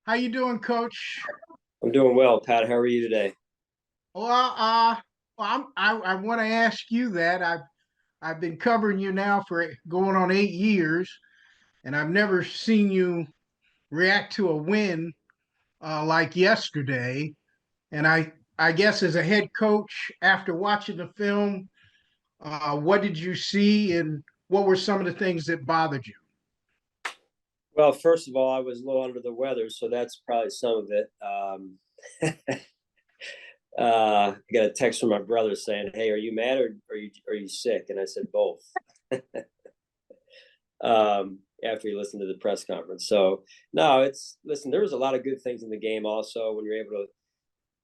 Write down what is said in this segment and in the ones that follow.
How you doing, Coach? I'm doing well, Pat. How are you today? Well, I want to ask you that. I've been covering you now for going on 8 years, and I've never seen you react to a win like yesterday. And I guess as a head coach, after watching the film, what did you see, and what were some of the things that bothered you? Well, first of all, I was a little under the weather, so that's probably some of it. I got a text from my brother saying, "Hey, are you mad or are you sick?" And I said both. After he listened to the press conference, so no, it's listen. There was a lot of good things in the game. Also, when you're able to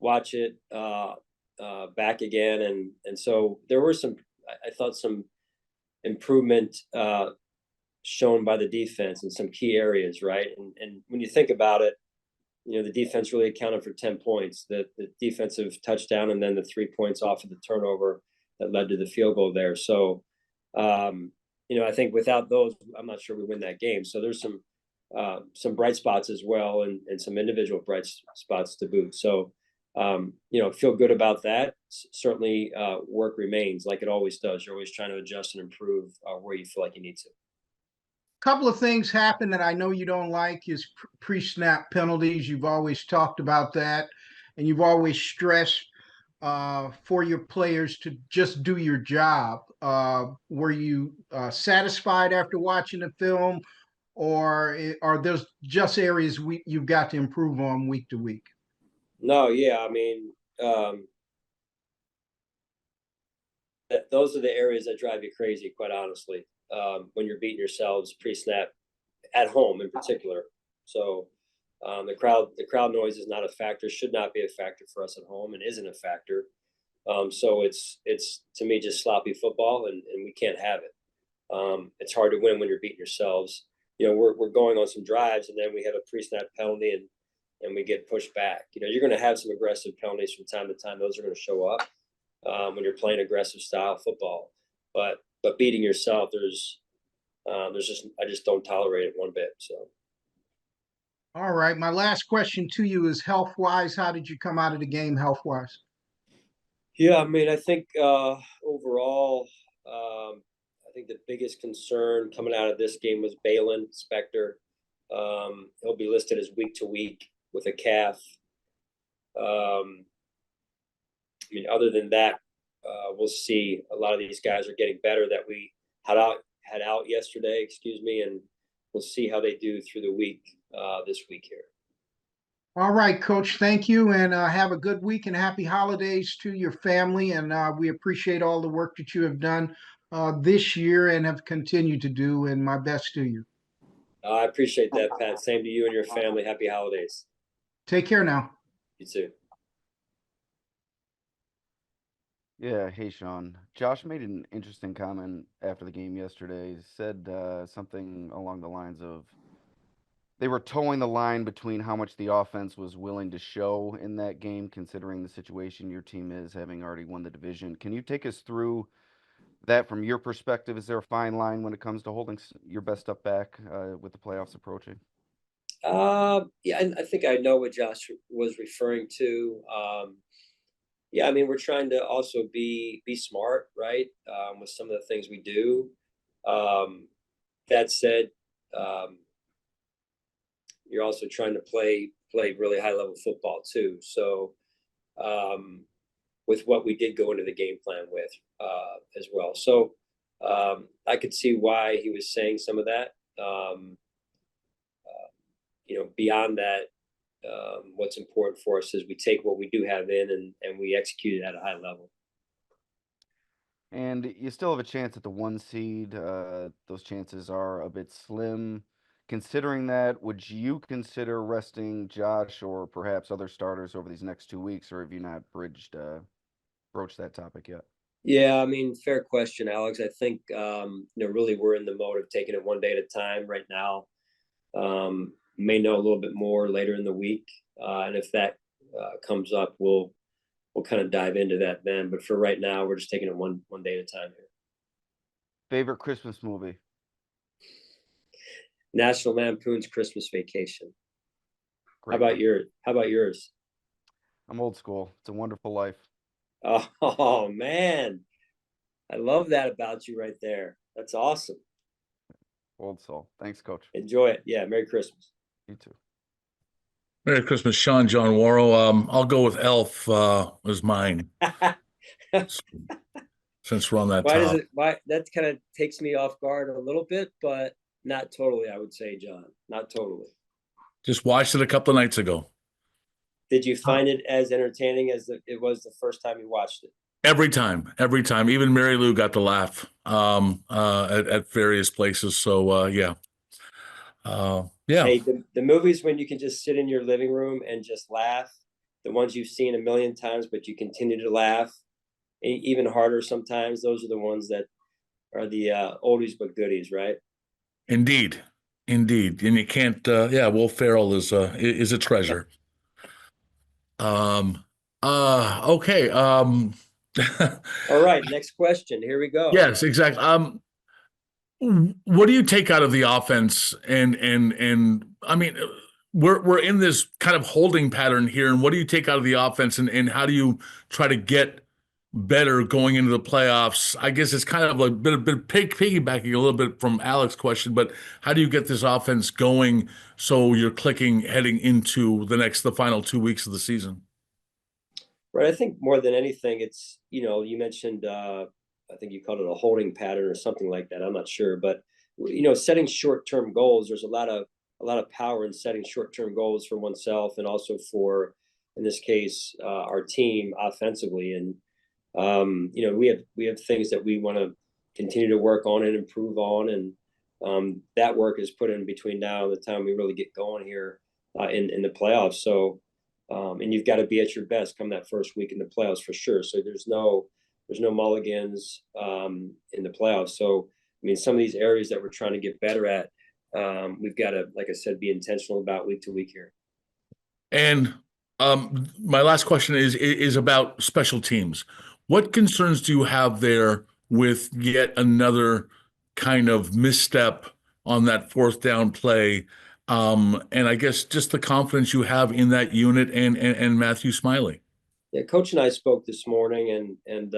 watch it back again, and so there were some. I thought some improvement shown by the defense in some key areas, right? And when you think about it, the defense really accounted for 10 points, the defensive touchdown, and then the 3 points off of the turnover that led to the field goal there. So, I think without those, I'm not sure we win that game. So there's some bright spots as well, and some individual bright spots to boot. So, feel good about that. Certainly, work remains like it always does. You're always trying to adjust and improve where you feel like you need to. Couple of things happen that I know you don't like is pre-snap penalties. You've always talked about that, and you've always stressed for your players to just do your job. Were you satisfied after watching the film, or are those just areas you've got to improve on week to week? No, yeah, I mean, those are the areas that drive you crazy, quite honestly. When you're beating yourselves pre-snap at home, in particular. So the crowd noise is not a factor, should not be a factor for us at home, and isn't a factor. So it's to me just sloppy football, and we can't have it. It's hard to win when you're beating yourselves. We're going on some drives, and then we have a pre-snap penalty, and we get pushed back. You're going to have some aggressive penalties from time to time. Those are going to show up when you're playing aggressive style football. But beating yourself, there's just I just don't tolerate it one bit. So All right. My last question to you is health wise. How did you come out of the game health wise? yeah, I mean, I think overall, I think the biggest concern coming out of this game was Balin Spector. He'll be listed as week to week with a calf. I mean, other than that, we'll see. A lot of these guys are getting better that we had out yesterday. Excuse me, and we'll see how they do through the week this week here. All right, Coach. Thank you, and have a good week and happy holidays to your family. And we appreciate all the work that you have done this year and have continued to do. And my best to you. I appreciate that, Pat. Same to you and your family. Happy holidays. Take care now. You too. Yeah, hey Sean. Josh made an interesting comment after the game yesterday. He said something along the lines of they were towing the line between how much the offense was willing to show in that game, considering the situation your team is, having already won the division. Can you take us through that from your perspective? Is there a fine line when it comes to holding your best stuff back with the playoffs approaching? Yeah, I think I know what Josh was referring to. Yeah, I mean, we're trying to also be smart, right, with some of the things we do. That said, um, you're also trying to play really high level football too. So, um, with what we did go into the game plan with as well. So, I could see why he was saying some of that. Beyond that, what's important for us is we take what we do have in, and we execute it at a high level. And you still have a chance at the one seed. Those chances are a bit slim. Considering that, would you consider resting Josh or perhaps other starters over these next 2 weeks, or have you not broached that topic yet? Yeah, I mean, fair question, Alex. I think really we're in the mode of taking it one day at a time right now. May know a little bit more later in the week, and if that comes up, we'll kind of dive into that then. But for right now, we're just taking it one day at a time here. Favorite Christmas movie? National Lampoon's Christmas Vacation. Great one. How about yours? I'm old school. It's a wonderful life. Oh man, I love that about you right there. That's awesome. Old soul. Thanks, Coach. Enjoy it. Yeah. Merry Christmas. You too. Merry Christmas, Sean John Worrell. I'll go with Elf as mine since we're on that Why does top. it? Why that kind of takes me off guard a little bit, but not totally. I would say, John, not totally. Just watched it a couple of nights ago. Did you find it as entertaining as it was the first time you watched it? Every time. Even Mary Lou got to laugh at various places. So yeah. Yeah. Hey, the movies when you can just sit in your living room and just laugh, the ones you've seen a million times, but you continue to laugh, even harder sometimes. Those are the ones that are the oldies but goodies, right? Indeed. And you can't Will Ferrell is a treasure. Okay. All right, next question. Here we go. Yes, exactly. What do you take out of the offense? And I mean, we're in this kind of holding pattern here. And what do you take out of the offense, and how do you try to get better going into the playoffs? I guess it's kind of a bit of piggybacking a little bit from Alex's question, but how do you get this offense going so you're clicking heading into the final 2 weeks of the season? Right. I think more than anything, it's, you mentioned, I think you called it a holding pattern or something like that. I'm not sure, but setting short-term goals, there's a lot of power in setting short-term goals for oneself and also for, in this case, our team offensively. And, we have things that we want to continue to work on and improve on. And that work is put in between now and the time we really get going here in the playoffs. So, and you've got to be at your best come that first week in the playoffs for sure. So there's no mulligans in the playoffs. So, I mean, some of these areas that we're trying to get better at, we've got to, like I said, be intentional about week to week here. And my last question is about special teams. What concerns do you have there with yet another kind of misstep on that fourth down play? And I guess just the confidence you have in that unit and Matthew Smiley. Yeah, Coach and I spoke this morning and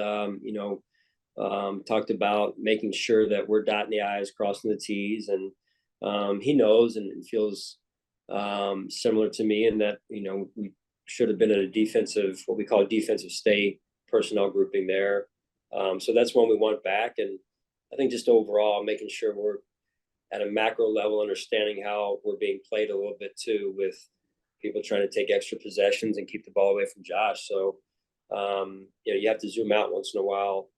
talked about making sure that we're dotting the I's, crossing the T's, and he knows and feels similar to me in that we should have been in what we call defensive state personnel grouping there. So that's when we went back, and I think just overall making sure we're at a macro level, understanding how we're being played a little bit too, with people trying to take extra possessions and keep the ball away from Josh. So, you have to zoom out once in a while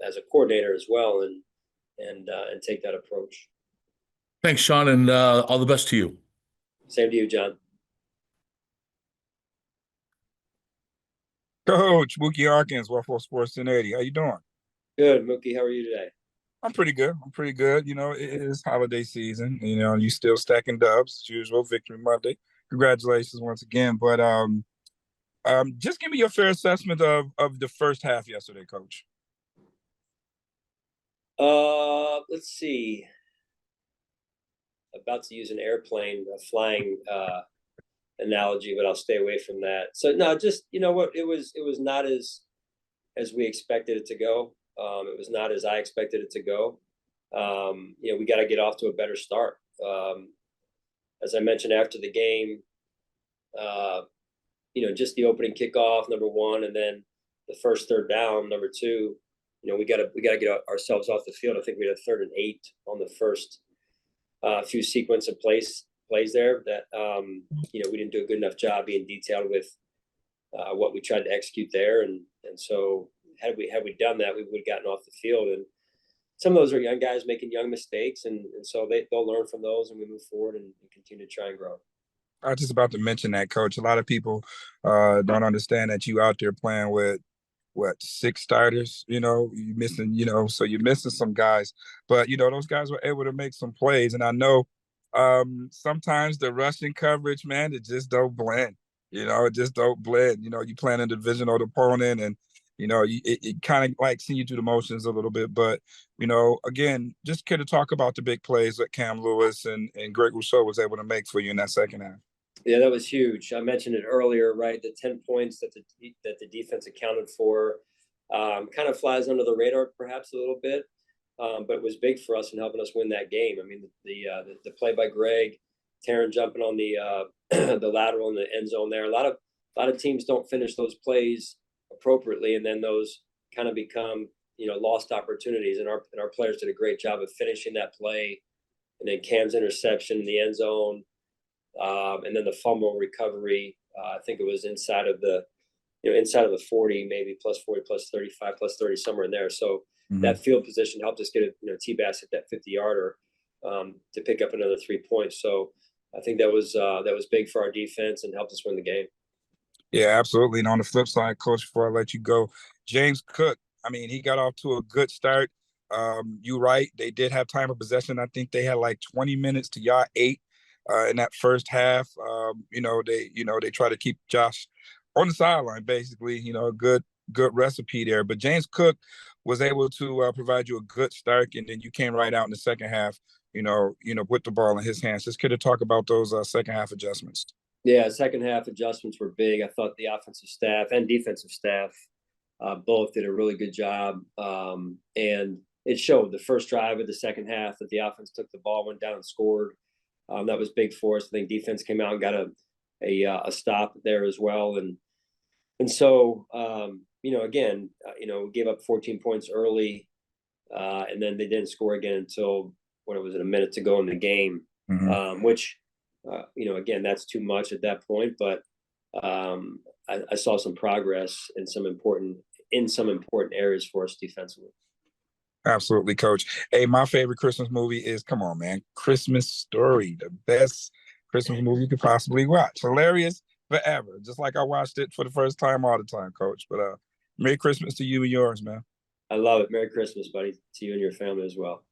as a coordinator as well, and take that approach. Thanks, Sean, and all the best to you. Same to you, John. Coach Mookie Harkins, Waffle Sports 1080. How you doing? Good, Mookie. How are you today? I'm pretty good. It is holiday season. You still stacking dubs as usual. Victory Monday. Congratulations once again. But just give me your fair assessment of the first half yesterday, Coach. Let's see. About to use an airplane, a flying analogy, but I'll stay away from that. So no, just what it was not as we expected it to go. It was not as I expected it to go. We got to get off to a better start. As I mentioned after the game, just the opening kickoff, number one, and then the first third down, number two. We got to get ourselves off the field. I think we had a 3rd and 8 on the first few sequence of plays there that we didn't do a good enough job being detailed with what we tried to execute there, and so had we done that, we would have gotten off the field. And some of those are young guys making young mistakes, and so they'll learn from those, and we move forward and continue to try and grow. I was just about to mention that, Coach. A lot of people don't understand that you out there playing with 6 starters. You missing, so you're missing some guys, but those guys were able to make some plays. And I know sometimes the rushing coverage, man, it just don't blend. It just don't blend. You playing a divisional opponent, and it kind of like seeing you through the motions a little bit. But again, just care to talk about the big plays that Cam Lewis and Greg Rousseau was able to make for you in that second half. Yeah, that was huge. I mentioned it earlier, right? The 10 points that the defense accounted for kind of flies under the radar perhaps a little bit, but it was big for us in helping us win that game. I mean, the play by Greg, Taryn jumping on the the lateral in the end zone there. A lot of teams don't finish those plays appropriately, and then those kind of become lost opportunities. And our players did a great job of finishing that play, and then Cam's interception in the end zone. And then the fumble recovery, I think it was inside of the 40, maybe plus 40, plus 35, plus 30, somewhere in there. So that field position helped us get a T-Bass at that 50-yarder to pick up another 3 points. So I think that was big for our defense and helped us win the game. Yeah, absolutely. And on the flip side, Coach, before I let you go, James Cook, I mean, he got off to a good start. You're right. They did have time of possession. I think they had like 20 minutes to y'all 8 in that first half. They try to keep Josh on the sideline, basically, a good recipe there. But James Cook was able to provide you a good start, and then you came right out in the second half, with the ball in his hands. Just could have talked about those second half adjustments. Yeah, second half adjustments were big. I thought the offensive staff and defensive staff both did a really good job. And it showed the first drive of the second half that the offense took the ball, went down and scored. That was big for us. I think defense came out and got a stop there as well. And so, again, we gave up 14 points early, and then they didn't score again until, a minute to go in the game, which, again, that's too much at that point. But I saw some progress in some important areas for us defensively. Absolutely, Coach. Hey, my favorite Christmas movie is, come on, man, Christmas Story, the best Christmas movie you could possibly watch. Hilarious forever, just like I watched it for the first time all the time, Coach. But Merry Christmas to you and yours, man. I love it. Merry Christmas, buddy, to you and your family as well.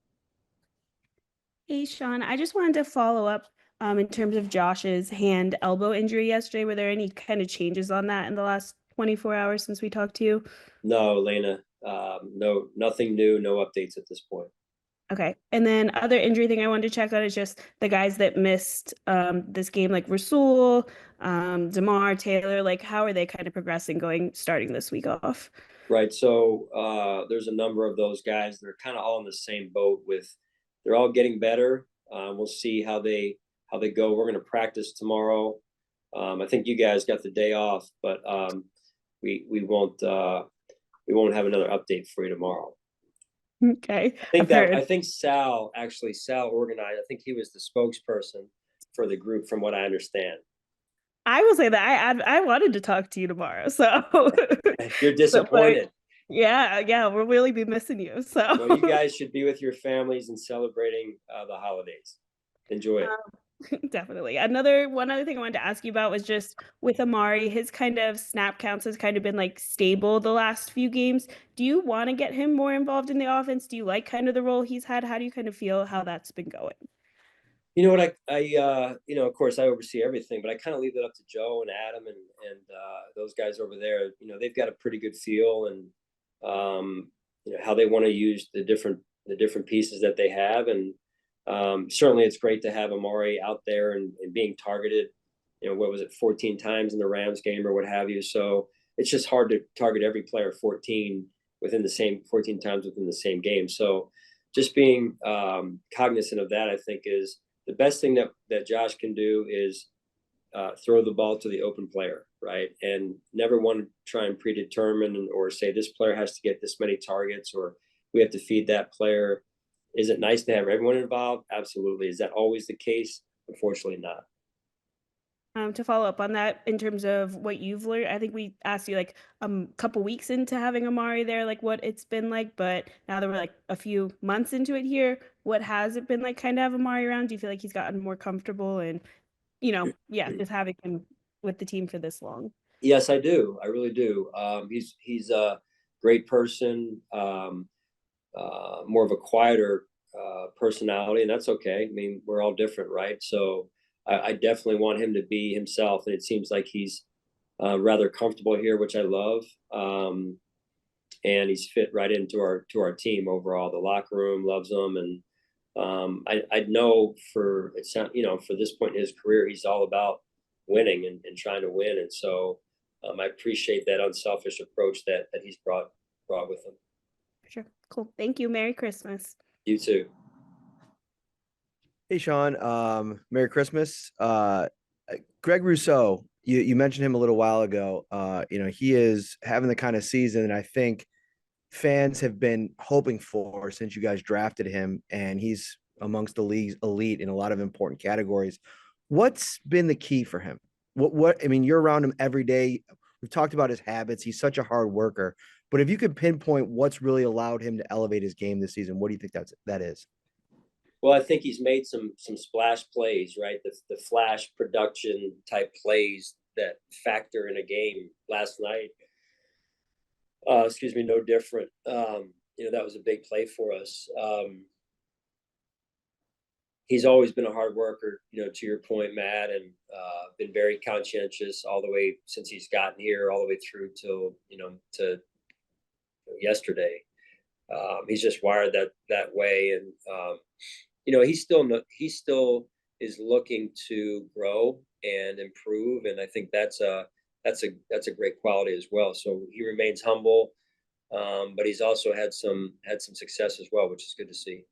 Hey, Sean, I just wanted to follow up in terms of Josh's hand elbow injury yesterday. Were there any kind of changes on that in the last 24 hours since we talked to you? No, Lena, no, nothing new, no updates at this point. Okay. And then other injury thing I wanted to check on is just the guys that missed this game, like Rasul, DeMar, Taylor, like how are they kind of progressing starting this week off? Right. So there's a number of those guys. They're kind of all in the same boat they're all getting better. We'll see how they go. We're going to practice tomorrow. I think you guys got the day off, but we won't have another update for you tomorrow. Okay. I think Sal organized. I think he was the spokesperson for the group, from what I understand. I will say that I wanted to talk to you tomorrow, so you're disappointed. Yeah, we'll really be missing you. So well, you guys should be with your families and celebrating the holidays. Enjoy it. Definitely. One other thing I wanted to ask you about was just with Amari, his kind of snap counts has kind of been like stable the last few games. Do you want to get him more involved in the offense? Do you like kind of the role he's had? How do you kind of feel how that's been going? You know what, I of course I oversee everything, but I kind of leave it up to Joe and Adam and those guys over there. They've got a pretty good feel and how they want to use the different pieces that they have. And certainly it's great to have Amari out there and being targeted, what was it, 14 times in the Rams game or what have you. So it's just hard to target every player 14 times within the same game. So just being cognizant of that, I think, is the best thing that Josh can do is throw the ball to the open player, right? And never want to try and predetermine or say this player has to get this many targets or we have to feed that player. Is it nice to have everyone involved? Absolutely. Is that always the case? Unfortunately not. To follow up on that, in terms of what you've learned, I think we asked you like a couple weeks into having Amari there, like what it's been like, but now that we're like a few months into it here, what has it been like kind of have Amari around? Do you feel like he's gotten more comfortable and, just having him with the team for this long? Yes, I do. I really do. He's a great person, more of a quieter personality, and that's okay. I mean, we're all different, right? So I definitely want him to be himself, and it seems like he's rather comfortable here, which I love. And he's fit right into our team overall. The locker room loves him, and I know for this point in his career, he's all about winning and trying to win. And so I appreciate that unselfish approach that he's brought with him. Sure. Cool. Thank you. Merry Christmas. You too. Hey, Sean. Merry Christmas. Greg Rousseau, you mentioned him a little while ago. He is having the kind of season that I think fans have been hoping for since you guys drafted him, and he's amongst the league's elite in a lot of important categories. What's been the key for him? I mean, you're around him every day. We've talked about his habits. He's such a hard worker. But if you could pinpoint what's really allowed him to elevate his game this season, what do you think that is? Well, I think he's made some splash plays, right? The flash production type plays that factor in a game. Last night, no different. That was a big play for us. He's always been a hard worker, to your point, Matt, and been very conscientious all the way since he's gotten here, all the way through till to yesterday. He's just wired that way, and he still is looking to grow and improve, and I think that's a great quality as well. So he remains humble, but he's also had some success as well, which is good to see.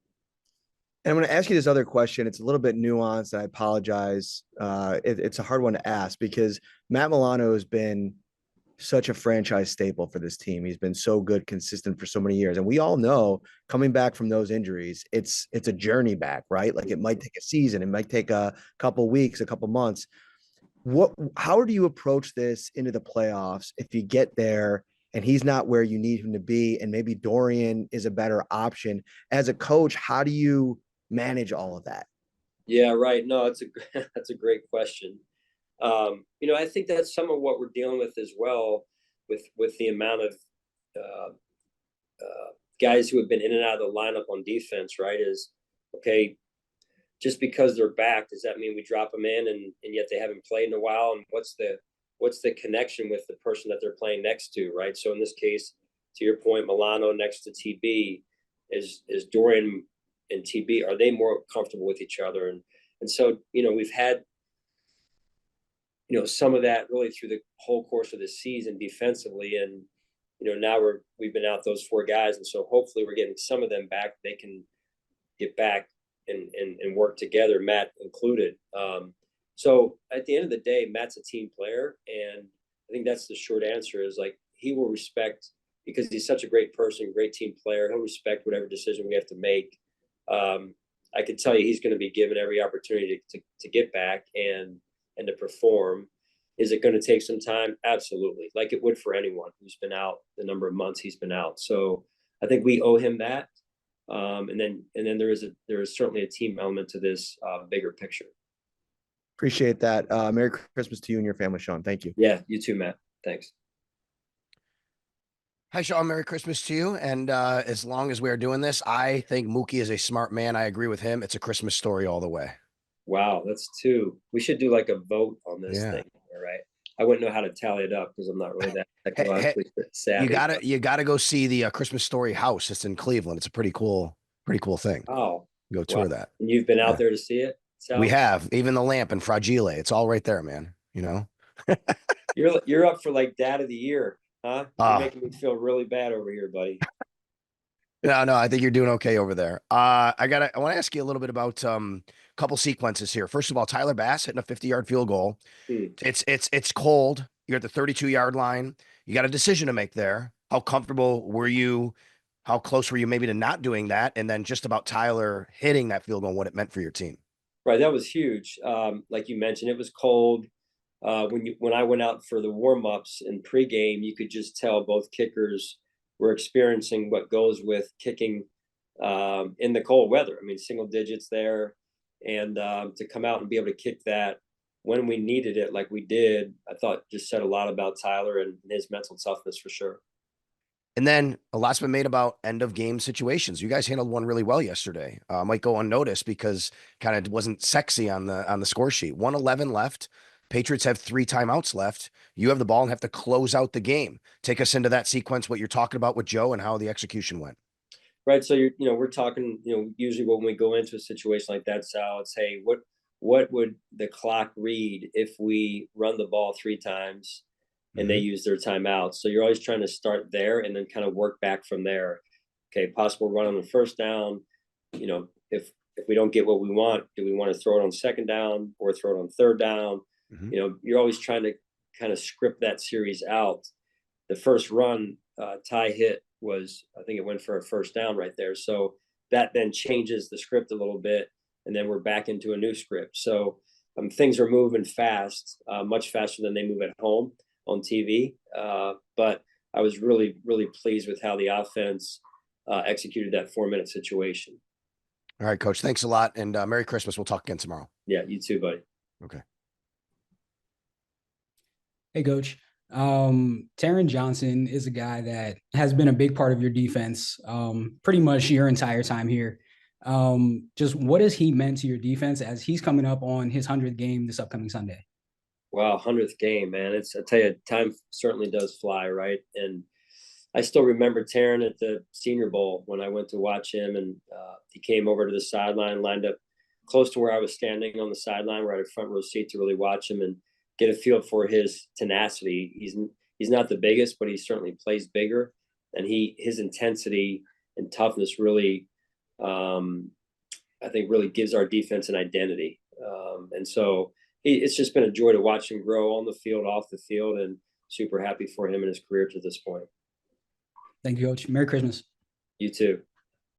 And I'm going to ask you this other question. It's a little bit nuanced, and I apologize. It's a hard one to ask because Matt Milano has been such a franchise staple for this team. He's been so good, consistent for so many years. And we all know coming back from those injuries, it's a journey back, right? Like it might take a season, it might take a couple weeks, a couple months. How do you approach this into the playoffs if you get there and he's not where you need him to be, and maybe Dorian is a better option? As a coach, how do you manage all of that? Yeah, right. No, that's a great question. I think that's some of what we're dealing with as well, with the amount of guys who have been in and out of the lineup on defense, right? Is okay, just because they're back, does that mean we drop them in and yet they haven't played in a while? And what's the connection with the person that they're playing next to, right? So in this case, to your point, Milano next to TB, is Dorian and TB, are they more comfortable with each other? And so, we've had, some of that really through the whole course of the season defensively. And, now we've been out those four guys. And so hopefully we're getting some of them back. They can get back and work together, Matt included. So at the end of the day, Matt's a team player. And I think that's the short answer is like, he will respect, because he's such a great person, great team player. He'll respect whatever decision we have to make. I can tell you he's going to be given every opportunity to get back and to perform. Is it going to take some time? Absolutely. Like it would for anyone who's been out the number of months he's been out. So I think we owe him that. And then there is certainly a team element to this bigger picture. Appreciate that. Merry Christmas to you and your family, Sean. Thank you. Yeah, you too, Matt. Thanks. Hi, Sean. Merry Christmas to you. And as long as we're doing this, I think Mookie is a smart man. I agree with him. It's a Christmas story all the way. Wow, that's two. We should do like a vote on this thing. All right. I wouldn't know how to tally it up because I'm not really that technologically savvy. You gotta go see the Christmas Story house. It's in Cleveland. It's a pretty cool thing. Oh, go tour that. And you've been out there to see it? Sal? We have. Even the lamp and Fragile. It's all right there, man. You're up for like Dad of the Year, huh? You're making me feel really bad over here, buddy. No, I think you're doing okay over there. I want to ask you a little bit about couple sequences here. First of all, Tyler Bass hitting a 50-yard field goal. It's cold. You're at the 32-yard line. You got a decision to make there. How comfortable were you? How close were you maybe to not doing that? And then just about Tyler hitting that field goal, what it meant for your team. Right, that was huge. Like you mentioned, it was cold. When I went out for the warm-ups and pregame, you could just tell both kickers were experiencing what goes with kicking in the cold weather. I mean, single digits there. And to come out and be able to kick that when we needed it like we did, I thought just said a lot about Tyler and his mental toughness for sure. And then a lot's been made about end of game situations. You guys handled one really well yesterday. Might go unnoticed because kind of wasn't sexy on the score sheet. 1:11 left. Patriots have 3 timeouts left. You have the ball and have to close out the game. Take us into that sequence, what you're talking about with Joe and how the execution went. Right. So we're talking, usually when we go into a situation like that, Sal, it's, hey, what would the clock read if we run the ball 3 times and they use their timeout? So you're always trying to start there and then kind of work back from there. Okay, possible run on the first down. You know, if we don't get what we want, do we want to throw it on second down or throw it on third down? You know, you're always trying to kind of script that series out. The first run Ty hit was, I think it went for a first down right there. So that then changes the script a little bit, and then we're back into a new script. So things are moving fast, much faster than they move at home on TV. But I was really, really pleased with how the offense executed that 4-minute situation. All right, Coach. Thanks a lot, and Merry Christmas. We'll talk again tomorrow. Yeah, you too, buddy. Okay. Hey, Coach. Taron Johnson is a guy that has been a big part of your defense pretty much your entire time here. Just what has he meant to your defense as he's coming up on his 100th game this upcoming Sunday? Wow, 100th game, man. I tell you, time certainly does fly, right? And I still remember Taron at the Senior Bowl when I went to watch him, and he came over to the sideline, lined up close to where I was standing on the sideline, where I had a front row seat to really watch him and get a feel for his tenacity. He's not the biggest, but he certainly plays bigger, and his intensity and toughness really, I think, really gives our defense an identity. And so it's just been a joy to watch him grow on the field, off the field, and super happy for him in his career to this point. Thank you, Coach. Merry Christmas. You too.